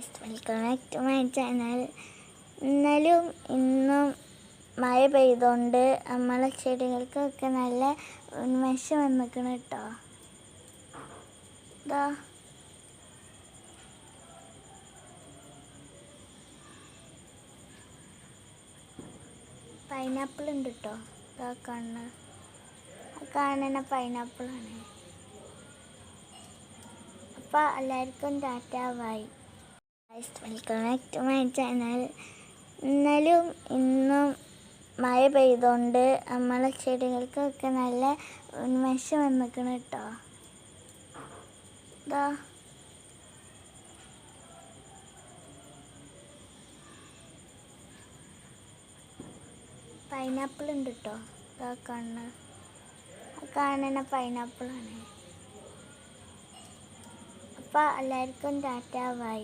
Welcome back to my channel. ഇന്നലും ഇന്നും മഴ പെയ്തുകൊണ്ട് നമ്മളെ ചെടികൾക്കൊക്കെ നല്ല ഉന്മേഷം വന്നിക്കണം കേട്ടോ. ഇതാ പൈനാപ്പിൾ ഉണ്ട് കേട്ടോ. ഇതാ കാണുന്ന പൈനാപ്പിളാണ്. അപ്പോൾ എല്ലാവർക്കും tata bye. Welcome back to my channel. ഇന്നലും ഇന്നും മഴ പെയ്തുകൊണ്ട് നമ്മളെ ചെടികൾക്കൊക്കെ നല്ല ഉന്മേഷം വന്നിക്കണം കേട്ടോ. ഇതാ പൈനാപ്പിൾ ഉണ്ട് കേട്ടോ. ഇതാ കാണുന്ന പൈനാപ്പിളാണ്. അപ്പോൾ എല്ലാവർക്കും ടാറ്റ ബൈ.